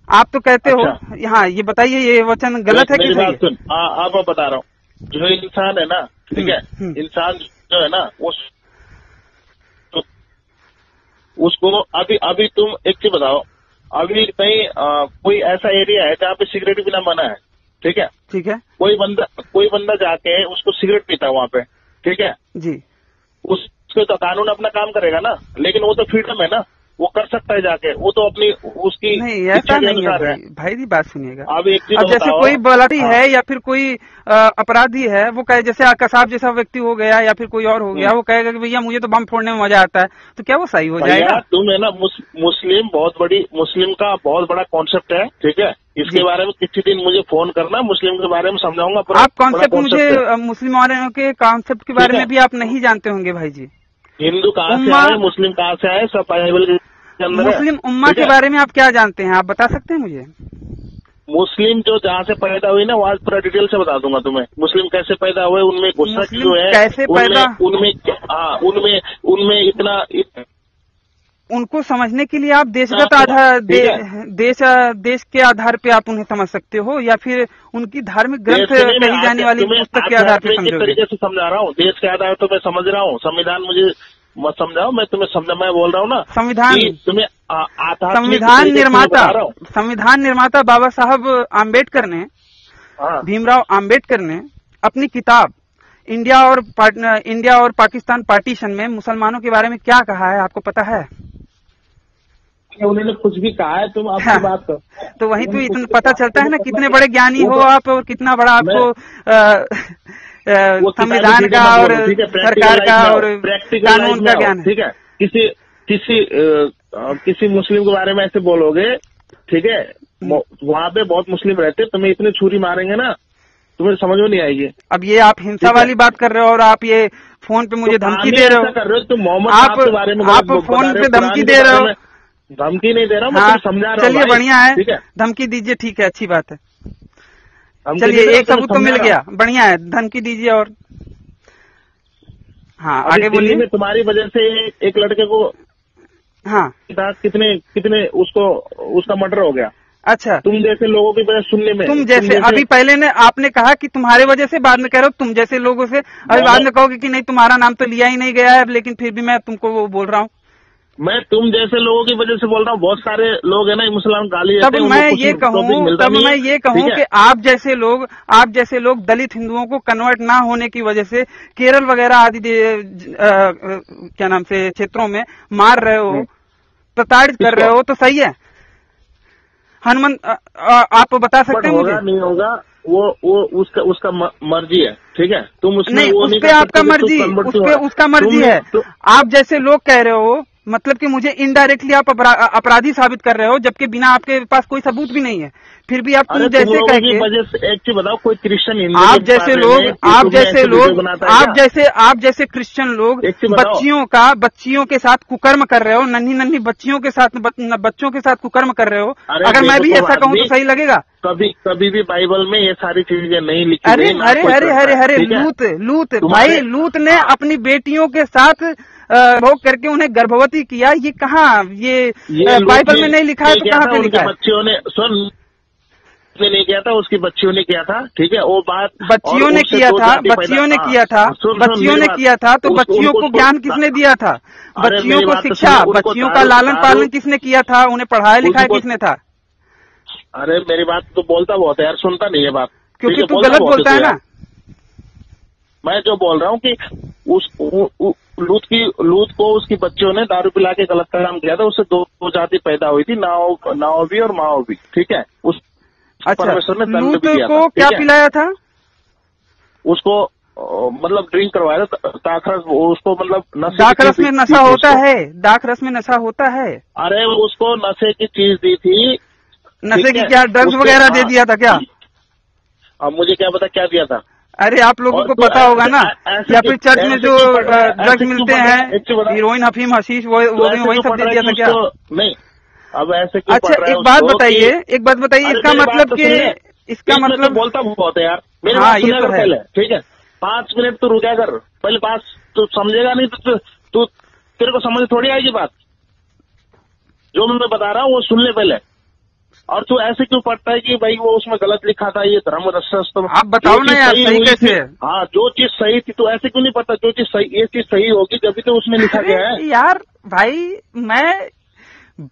आप तो कहते हो। हाँ ये बताइए, ये वचन गलत है कि सही है? सुन, आप बता रहा हूँ, जो इंसान है ना, ठीक है, इंसान जो है ना, उसको अभी तुम एक चीज बताओ, अभी कहीं कोई ऐसा एरिया है जहाँ पे सिगरेट पीना मना है, ठीक है? ठीक है। कोई बंदा जाके उसको सिगरेट पीता है वहाँ पे, ठीक है जी, उसके तो कानून अपना काम करेगा ना, लेकिन वो तो फ्रीडम है ना, वो कर सकता है जाके, वो तो अपनी उसकी नहीं, ऐसा नहीं है भाई जी, बात सुनिएगा। अब एक चीज, अब जैसे कोई बलाती है या फिर कोई अपराधी है, वो कहे, जैसे कसाब जैसा व्यक्ति हो गया या फिर कोई और हो गया, वो कहेगा कि भैया मुझे तो बम फोड़ने में मजा आता है, तो क्या वो सही हो जाएगा? तुम है ना, मुस्लिम का बहुत बड़ा कॉन्सेप्ट है, ठीक है? इसके बारे में किसी दिन मुझे फोन करना, मुस्लिम के बारे में समझाऊंगा। आप कॉन्सेप्ट मुझे, मुस्लिम वालों के कॉन्सेप्ट के बारे में भी आप नहीं जानते होंगे भाई जी। हिंदू कहाँ से आए, मुस्लिम कहाँ से आए, सब बाइबल के अंदर। मुस्लिम उम्मा के बारे में आप क्या जानते हैं, आप बता सकते हैं मुझे? मुस्लिम जो जहाँ से पैदा हुई ना, वहाँ पूरा डिटेल से बता दूंगा तुम्हें। मुस्लिम कैसे पैदा हुए, उनमें गुस्सा क्यों है, कैसे पैदा, उनमें इतना, उनको समझने के लिए आप देशगत आधार, देश के आधार पे आप उन्हें समझ सकते हो, या फिर उनकी धार्मिक ग्रंथ कही जाने वाली पुस्तक के आधार पे समझोगे? तरीके से समझा रहा हूँ, देश के आधार तो मैं समझ रहा हूँ, संविधान मुझे मत समझाओ, मैं तुम्हें मैं बोल रहा हूँ ना, तुम्हें संविधान निर्माता बाबा साहब आम्बेडकर ने, भीमराव आम्बेडकर ने अपनी किताब इंडिया और पाकिस्तान पार्टीशन में मुसलमानों के बारे में क्या कहा है, आपको पता है? उन्होंने कुछ भी कहा है, तुम आपकी बात करो। तो वही तो इतना पता चलता है ना, कितने बड़े ज्ञानी हो आप, और कितना बड़ा आपको संविधान का और सरकार का और कानून का ज्ञान है। ठीक है, किसी मुस्लिम के बारे में ऐसे बोलोगे, ठीक है, वहाँ पे बहुत मुस्लिम रहते, तुम्हें इतने छुरी मारेंगे ना, तुम्हें समझ में नहीं आएगी। अब ये आप हिंसा वाली बात कर रहे हो और आप ये फोन पे मुझे धमकी दे रहे हो। कर रहे हो तुम मोहम्मद साहब के बारे में, आप फोन पे धमकी दे रहे हो। धमकी नहीं दे रहा हूँ, हाँ, समझा रहा हूँ। चलिए बढ़िया है, ठीक है, धमकी दीजिए, ठीक है, अच्छी बात है। चलिए एक सबूत तो मिल गया, बढ़िया है, धमकी दीजिए। और हाँ आगे बोलिए। में तुम्हारी वजह से एक लड़के को हाँ कितने उसका मर्डर हो गया। अच्छा, तुम जैसे लोगों की वजह सुनने में, तुम जैसे अभी पहले ने आपने कहा कि तुम्हारे वजह से, बाद में कह रहे हो तुम जैसे लोगों से, अभी बाद में कहोगे कि नहीं तुम्हारा नाम तो लिया ही नहीं गया है, लेकिन फिर भी मैं तुमको वो बोल रहा हूँ। मैं तुम जैसे लोगों की वजह से बोल रहा हूँ। बहुत सारे लोग है ना मुसलमान गाली तब मैं ये कहूँ कि आप जैसे लोग दलित हिंदुओं को कन्वर्ट ना होने की वजह से केरल वगैरह आदि क्या नाम से क्षेत्रों में मार रहे हो, प्रताड़ित कर रहे हो, तो सही है। हनुमंत आप बता सकते हैं मुझे? नहीं होगा, वो उसका मर्जी है, ठीक है। तुम उसमें नहीं, उस पे आपका मर्जी, उसका मर्जी है। आप जैसे लोग कह रहे हो, मतलब कि मुझे इनडायरेक्टली आप अपराधी साबित कर रहे हो, जबकि बिना आपके पास कोई सबूत भी नहीं है, फिर भी आप तुम जैसे कह के एक चीज बताओ, कोई क्रिश्चियन आप जैसे क्रिश्चियन लोग बच्चियों के साथ कुकर्म कर रहे हो, नन्ही बच्चियों के साथ बच्चों के साथ कुकर्म कर रहे हो। अगर मैं भी ऐसा कहूँ तो सही लगेगा? कभी भी बाइबल में ये सारी चीजें नहीं लिखी। अरे लूत भाई, लूत ने अपनी बेटियों के साथ भोग करके उन्हें गर्भवती किया। ये कहाँ, ये बाइबल में नहीं लिखा है तो कहाँ पे लिखा है? बच्चियों ने नहीं किया था, उसकी बच्चियों ने किया था, ठीक है। वो बात बच्चियों ने किया था तो बच्चियों को ज्ञान किसने दिया था? बच्चियों को शिक्षा, बच्चियों का लालन पालन किसने किया था? उन्हें पढ़ाया लिखाया किसने था? अरे मेरी बात तो बोलता बहुत है यार, सुनता नहीं है बात, क्योंकि तू गलत बोलता है ना। मैं जो बोल रहा हूँ कि लूत को उसकी बच्चियों ने दारू पिला के गलत काम किया था। उससे दो जाति पैदा हुई थी, नाओ भी और माओ भी, ठीक है। परमेश्वर ने दंड भी दिया था। क्या पिलाया था उसको? मतलब ड्रिंक करवाया था, दाखरस। उसको मतलब दाखरस में नशा होता है, दाखरस में नशा होता है। अरे उसको नशे की चीज दी थी। नशे की क्या, ड्रग्स वगैरह दे दिया था क्या? अब मुझे क्या पता क्या दिया था। अरे आप लोगों को पता होगा ना, या फिर चर्च में जो ड्रग्स मिलते हैं, हीरोइन, अफीम, हशीश, वो वही सब दे दिया था क्या? नहीं, अब ऐसे अच्छा एक बात बताइए, इसका मतलब बोलता बहुत है यार। मेरे बात सुना कर पहले, ठीक है। 5 मिनट तो रुका कर, पहले 5 तो समझेगा नहीं तो तेरे को समझ थोड़ी आएगी बात। जो मैं बता रहा हूँ वो सुन ले पहले। और तू ऐसे क्यों पढ़ता है कि भाई वो उसमें गलत लिखा था, ये धर्म रक्षास्त्र? आप बताओ ना यार, सही कैसे है? हाँ, जो चीज सही थी तो ऐसे क्यों नहीं पता? जो चीज सही, ये चीज सही होगी जब तो उसमें लिखा गया है यार। भाई मैं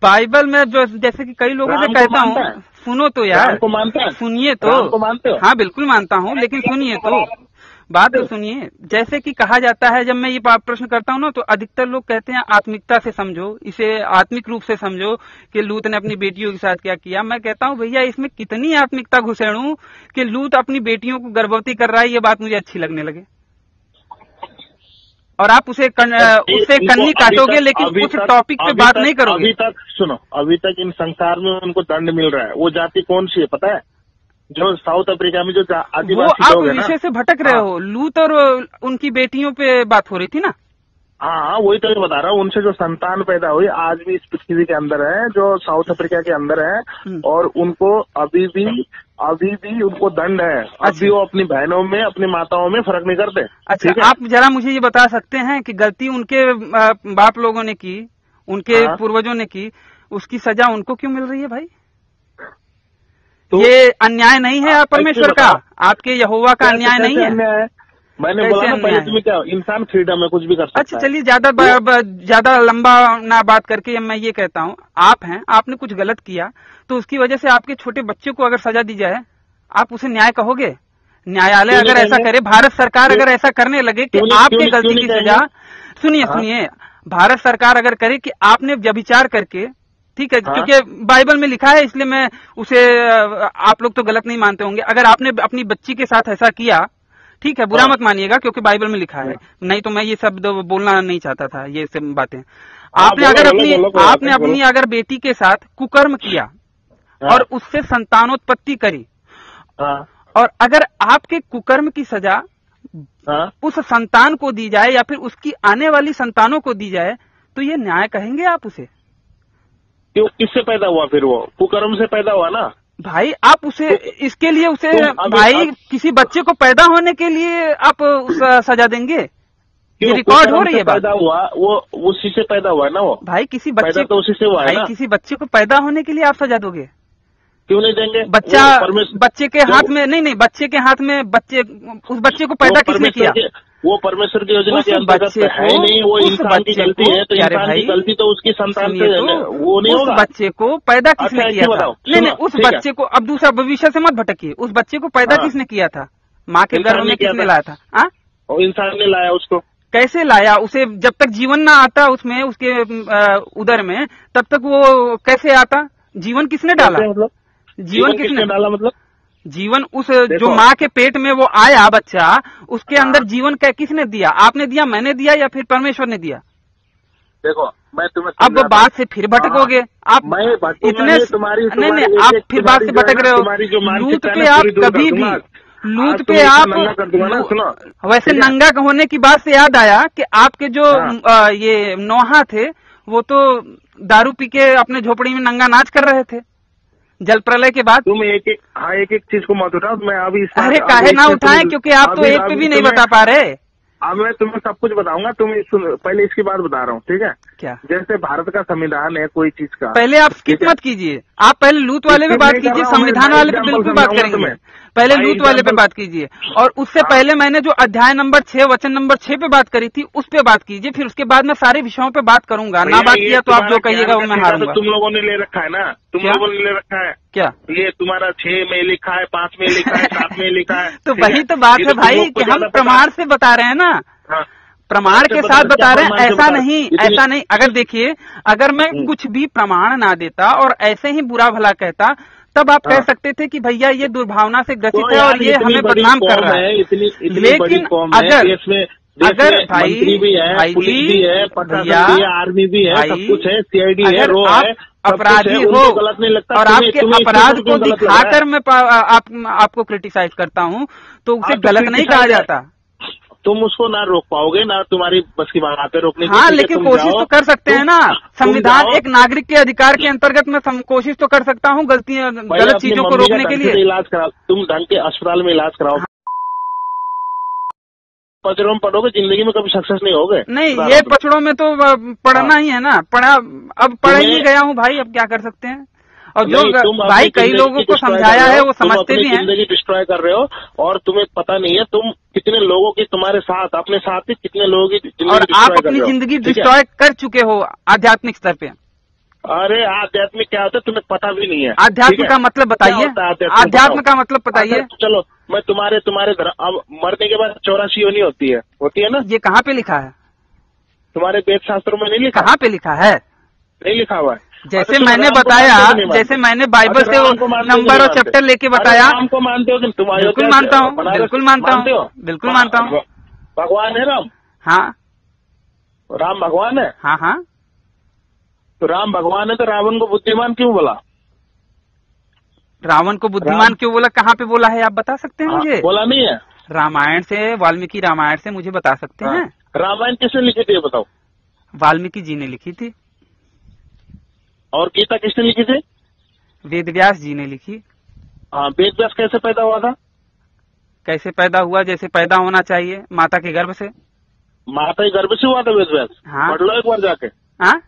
बाइबल में जो जैसे कि कई लोगों से कहता हूँ, सुनो तो यार, मानता है? सुनिए तो। मानते हो? हाँ बिल्कुल मानता हूँ, लेकिन सुनिए तो, बात तो सुनिए। जैसे कि कहा जाता है, जब मैं ये प्रश्न करता हूँ ना, तो अधिकतर लोग कहते हैं आत्मिकता से समझो, इसे आत्मिक रूप से समझो कि लूत ने अपनी बेटियों के साथ क्या किया। मैं कहता हूँ भैया, इसमें कितनी आत्मिकता घुसेड़ूं कि लूत अपनी बेटियों को गर्भवती कर रहा है, ये बात मुझे अच्छी लगने लगे। और आप उससे कन्नी काटोगे, लेकिन उस टॉपिक पे बात नहीं करोगे। अभी तक इन संसार में उनको दंड मिल रहा है। वो जाति कौन सी है पता है? जो साउथ अफ्रीका में जो आदिवासी लोग हैं ना। आप विषय से भटक रहे हो। लूत और उनकी बेटियों पे बात हो रही थी ना। हाँ, वही तो बता रहा हूँ। उनसे जो संतान पैदा हुई आज भी इस पृथ्वी के अंदर है, जो साउथ अफ्रीका के अंदर है, और उनको अभी भी उनको दंड है। अभी वो अपनी बहनों में, अपनी माताओं में फर्क नहीं करते। अच्छा, आप जरा मुझे ये बता सकते हैं कि गलती उनके बाप लोगों ने की, उनके पूर्वजों ने की, उसकी सजा उनको क्यों मिल रही है भाई? तो ये अन्याय नहीं है परमेश्वर का? आपके यहोवा का अन्याय नहीं है? मैंने बोला ना पहले, तुम्हें क्या, इंसान फ्रीडम है, कुछ भी कर सकता है। अच्छा चलिए, ज्यादा लंबा ना बात करके मैं ये कहता हूँ, आप हैं, आपने कुछ गलत किया तो उसकी वजह से आपके छोटे बच्चे को अगर सजा दी जाए, आप उसे न्याय कहोगे? न्यायालय अगर ऐसा करे, भारत सरकार अगर ऐसा करने लगे कि आपके गलती की सजा, सुनिए, भारत सरकार अगर करे कि आपने व्यभिचार करके, ठीक है, क्योंकि बाइबल में लिखा है, इसलिए मैं उसे, आप लोग तो गलत नहीं मानते होंगे, अगर आपने अपनी बच्ची के साथ ऐसा किया, ठीक है, बुरा मत मानिएगा, क्योंकि बाइबल में लिखा है, नहीं तो मैं ये शब्द बोलना नहीं चाहता था, ये सब बातें। आपने अपनी अगर बेटी के साथ कुकर्म किया और उससे संतानोत्पत्ति करी, और अगर आपके कुकर्म की सजा उस संतान को दी जाए या फिर उसकी आने वाली संतानों को दी जाए तो ये न्याय कहेंगे आप उसे? क्यों, किससे पैदा हुआ फिर? वो कुकर्म से पैदा हुआ ना भाई। आप उसे इसके लिए उसे भाई किसी बच्चे को पैदा होने के लिए आप सजा देंगे? ये रिकॉर्ड हो रही है बात। पैदा हुआ वो उसी से पैदा हुआ ना वो भाई। किसी बच्चे तो उसी से हुआ है ना। किसी बच्चे को पैदा होने के लिए आप सजा दोगे? क्यों नहीं देंगे? बच्चे के हाथ में नहीं, बच्चे के हाथ में उस बच्चे को पैदा किसने किया? वो परमेश्वर की योजना के अंतर्गत है नहीं, वो इंसान की गलती है। तो इंसान की गलती तो उसकी संतान से वो नहीं होगा। उस बच्चे को पैदा किसने किया था? नहीं, उस बच्चे को, अब दूसरा भविष्य से मत भटकिए, उस बच्चे को पैदा किसने किया था? माँ के गर्भ में किसने लाया था? इंसान ने लाया उसको। कैसे लाया? उसे जब तक जीवन ना आता उसमें, उसके उदर में, तब तक वो कैसे आता? जीवन किसने डाला? जीवन किसने डाला? मतलब जीवन उस जो माँ के पेट में वो आया बच्चा, उसके अंदर जीवन किसने दिया? आपने दिया, मैंने दिया, या फिर परमेश्वर ने दिया? देखो मैं तुम्हें अब बात से फिर भटकोगे आप। इतने नहीं, आप फिर बात से भटक रहे हो। लूत पे आप कभी भी, लूत पे आप वैसे नंगा होने की बात से याद आया कि आपके जो ये नौहा थे वो तो दारू पी के अपने झोपड़ी में नंगा नाच कर रहे थे जल प्रलय के बाद। तुम एक एक चीज को मत उठाओ। मैं अभी अरे काहे ना उठाएं, क्योंकि आप तो एक पे भी नहीं बता पा रहे। अब मैं तुम्हें सब कुछ बताऊंगा, तुम पहले इसकी बात बता रहा हूँ, ठीक है? क्या? जैसे भारत का संविधान है कोई चीज का। पहले आप स्किप मत कीजिए, आप पहले लूत वाले पे बात कीजिए, संविधान वाले पे बिल्कुल बात करेंगे। पहले लूत वाले पे बात कीजिए, और उससे पहले मैंने जो अध्याय नंबर 6 वचन नंबर 6 पे बात करी थी उस पे बात कीजिए, फिर उसके बाद मैं सारे विषयों पे बात करूंगा। ना बात किया तो आप जो कहिएगा वो मैं हारूंगा। तुम लोगों ने ले रखा है ना, तुम लोगों ने ले रखा है क्या? ये तुम्हारा 6 में लिखा है, 5 में लिखा है, 7 में लिखा है। तो वही तो बात है भाई कि हम प्रमाण से बता रहे हैं ना, प्रमाण के साथ बता रहे हैं। ऐसा नहीं। अगर देखिए, अगर मैं कुछ भी प्रमाण ना देता और ऐसे ही बुरा भला कहता, तब आप कह सकते थे कि भैया ये दुर्भावना से ग्रसित है और ये हमें बदनाम कर रहा है। लेकिन अगर भाई पुलिस भी है, प्रशासन भी है, आर्मी भी है, सब कुछ है, CID है, रो है, अपराधी हो गलत नहीं लगता और आपके अपराध को दिखाकर मैं आपको क्रिटिसाइज करता हूँ तो उसे गलत नहीं कहा जाता। तुम उसको ना रोक पाओगे, ना तुम्हारी बस की बात है रोकने की। हाँ, लेकिन कोशिश तो कर सकते हैं ना। संविधान एक नागरिक के अधिकार के अंतर्गत मैं कोशिश तो कर सकता हूँ गलत चीजों को रोकने के लिए। इलाज कराओ, तुम ढंग के अस्पताल में इलाज कराओ। पचड़ों में पढ़ोगे, जिंदगी में कभी सक्सेस नहीं होगे। नहीं, ये पचड़ों में तो पढ़ना ही है ना। अब पढ़ ही गया हूँ भाई, अब क्या कर सकते हैं। और जो भाई कई लोगों को समझाया है वो समझते भी हैं। जिंदगी डिस्ट्रॉय कर रहे हो और तुम्हें पता नहीं है तुम कितने लोगों की, तुम्हारे साथ, अपने साथ ही कितने लोगों की जिंदगी, और आप अपनी जिंदगी डिस्ट्रॉय कर चुके हो आध्यात्मिक स्तर पे। अरे आध्यात्मिक क्या होता है तुम्हें पता भी नहीं है। आध्यात्म का मतलब बताइए, आध्यात्म का मतलब बताइए। चलो मैं तुम्हारे अब मरने के बाद 84 योनि होती है ना? ये कहाँ पे लिखा है? तुम्हारे वेद शास्त्रों में नहीं लिखा? कहाँ पे लिखा है? नहीं लिखा हुआ है। जैसे मैंने बताया, जैसे मैंने बाइबल से नंबर और चैप्टर लेके बताया। राम को मानते हो तुम? बिल्कुल मानता हूँ, बिल्कुल मानता हूँ, बिल्कुल मानता हूँ। भगवान है राम? हाँ, राम भगवान है। हाँ हाँ। तो राम भगवान है तो रावण को बुद्धिमान क्यों बोला? रावण को बुद्धिमान क्यों बोला? कहाँ पे बोला है आप बता सकते हैं मुझे? बोला नहीं है। रामायण से, वाल्मीकि रामायण से मुझे बता सकते हैं? रामायण किसने लिखी थी बताओ? वाल्मीकि जी ने लिखी थी। और गीता किसने लिखी थी? वेद व्यास जी ने लिखी। हाँ, वेद व्यास कैसे पैदा हुआ था? कैसे पैदा हुआ? जैसे पैदा होना चाहिए, माता के गर्भ से। माता के गर्भ से हुआ था वेद व्यास? हाँ, पढ़ लो एक बार जाके। हाँ,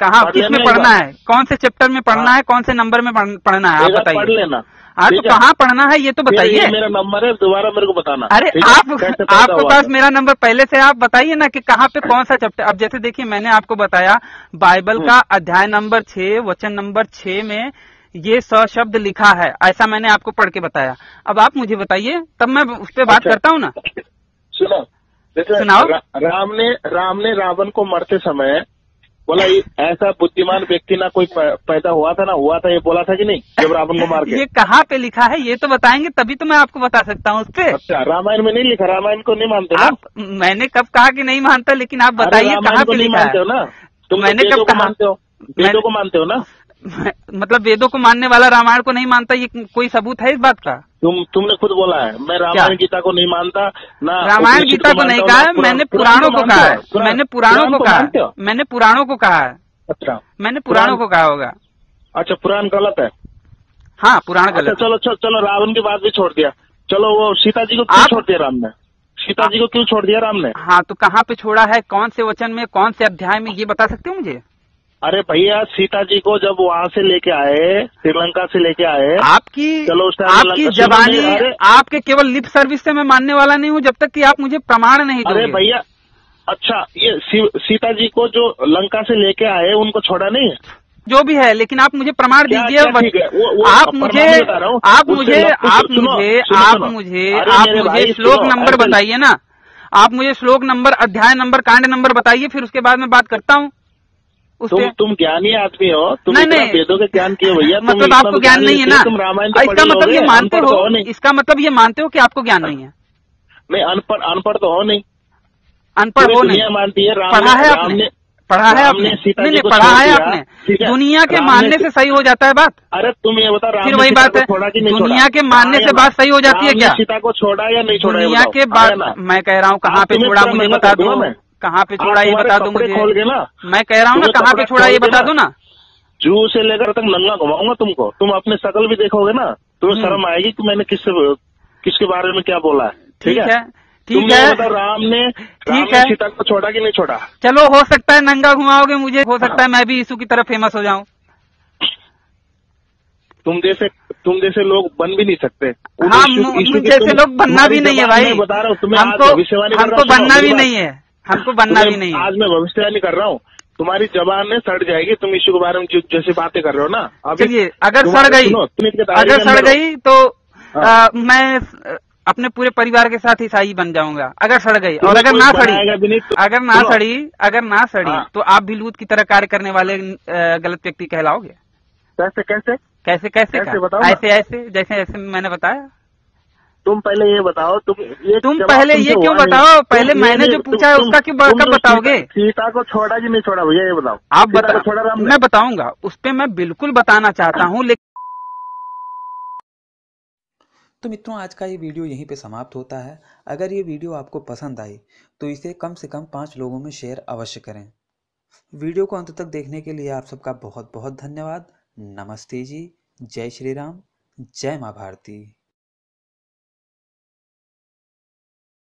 कहाँ, किसमें पढ़ना है? कौन से चैप्टर में पढ़ना है? कौन से नंबर में पढ़ना है? आप बताइए। पढ़ लेना। हाँ, तो कहाँ पढ़ना है ये तो बताइए। मेरा नंबर है, दोबारा मेरे को बताना। अरे आपके पास मेरा नंबर पहले से, आप बताइए ना कि कहाँ पे कौन सा चैप्टर। अब जैसे देखिए, मैंने आपको बताया बाइबल का अध्याय नंबर 6 वचन नंबर 6 में ये शब्द लिखा है, ऐसा मैंने आपको पढ़ के बताया। अब आप मुझे बताइए, तब मैं उस पर बात करता हूँ ना। सुनो, सुनाओ। राम ने रावण को मरते समय बोला ऐसा बुद्धिमान व्यक्ति ना कोई पैदा हुआ था ये बोला था कि नहीं जब रावण को मार के? ये कहाँ पे लिखा है ये तो बताएंगे, तभी तो मैं आपको बता सकता हूँ उस पे। अच्छा, रामायण में नहीं लिखा? रामायण को नहीं मानते आप? मैंने कब कहा कि नहीं मानता, लेकिन आप बताइए कहाँ पे लिखा है? ना तुम? मैंने कब कहा? वेदों को मानते हो ना? मतलब वेदों को मानने वाला रामायण को नहीं मानता, ये कोई सबूत है इस बात का? तुमने खुद बोला है मैं रामायण गीता को नहीं मानता ना। रामायण गीता को नहीं कहा है, मैंने पुराणों को कहा है, मैंने पुराणों को कहा है, मैंने पुराणों को कहा है। अच्छा, मैंने पुराणों को कहा होगा। अच्छा, पुराण गलत है? हाँ, पुराण गलत। चलो रावण की बात भी छोड़ दिया, चलो वो सीता जी को क्यों छोड़ दिया राम ने? सीता जी को क्यों छोड़ दिया राम ने? हाँ, तो कहाँ पे छोड़ा है, कौन से वचन में, कौन से अध्याय में, ये बता सकते हो मुझे? अरे भैया, सीता जी को जब वहाँ से लेके आए, श्रीलंका से लेके आए, आपकी जबानी, आपके केवल लिप सर्विस से मैं मानने वाला नहीं हूँ जब तक कि आप मुझे प्रमाण नहीं दोगे। अरे भैया, अच्छा, ये सीता जी को जो लंका से लेके आए उनको छोड़ा नहीं है? जो भी है, लेकिन आप मुझे प्रमाण दीजिए। आप मुझे श्लोक नंबर बताइए ना, आप मुझे श्लोक नंबर, अध्याय नंबर, कांड नंबर बताइए, फिर उसके बाद मैं बात करता हूँ। तुम ज्ञानी आदमी हो, तुम वेदों के ज्ञान किए भैया। मतलब आपको ज्ञान नहीं है ना? इसका मतलब ये मानते हो, इसका मतलब ये मानते हो कि आपको ज्ञान नहीं है? नहीं, अनपढ़ तो हो नहीं। अनपढ़ हो नहीं, मानती है। पढ़ा है आपने? पढ़ा है आपने? नहीं, पढ़ा है आपने? दुनिया के मानने से सही हो जाता है बात? अरे तुम ये बता, फिर वही बात है, दुनिया के मानने से बात सही हो जाती है क्या? सीता को छोड़ा या नहीं छोड़ा? दुनिया के बाद मैं कह रहा हूँ, कहाँ पे छोड़ा मुझे बता दो, कहाँ पे छोड़ा ये बता दो मुझे। खोल के ना, मैं कह रहा हूँ ना, कहाँ पे छोड़ा ये बता दो ना। जू से लेकर तक नंगा घुमाऊंगा तुमको, तुम अपने शकल भी देखोगे ना, तुम्हें शर्म आएगी कि मैंने किसके बारे में क्या बोला है। ठीक है, ठीक है। राम ने सीता को छोड़ा कि नहीं छोड़ा? चलो, हो सकता है नंगा घुमाओगे मुझे, हो सकता है मैं भी यीशु की तरह फेमस हो जाऊं। तुम जैसे लोग बन भी नहीं सकते। हाँ, जैसे लोग बनना भी नहीं है भाई, बता रहा हूँ तुम्हें, हमको बनना भी नहीं है, हमको बनना भी नहीं है। आज मैं भविष्यवाणी कर रहा हूँ, तुम्हारी जबान में सड़ जाएगी, तुम यीशु के बारे में जैसे बातें कर रहे हो ना। चलिए, अगर सड़ गई तो मैं अपने पूरे परिवार के साथ ईसाई बन जाऊंगा, अगर सड़ गई। और अगर ना सड़ी तो आप भी लूत की तरह कार्य करने वाले गलत व्यक्ति कहलाओगे। कैसे बताओ? ऐसे जैसे मैंने बताया। तुम पहले ये बताओ, तुम पहले ये क्यों बताओ, पहले मैंने जो पूछा है उसका क्यों कब बताओगे? सीता को छोड़ा कि नहीं छोड़ा भैया, ये बताओ। आप बताओ, मैं बताऊंगा, उस पर मैं बिल्कुल बताना चाहता हूँ। तो मित्रों, आज का ये वीडियो यहीं पे समाप्त होता है। अगर ये वीडियो आपको पसंद आई तो इसे कम से कम 5 लोगों में शेयर अवश्य करें। वीडियो को अंत तक देखने के लिए आप सबका बहुत बहुत धन्यवाद। नमस्ते जी, जय श्री राम, जय माँ भारती।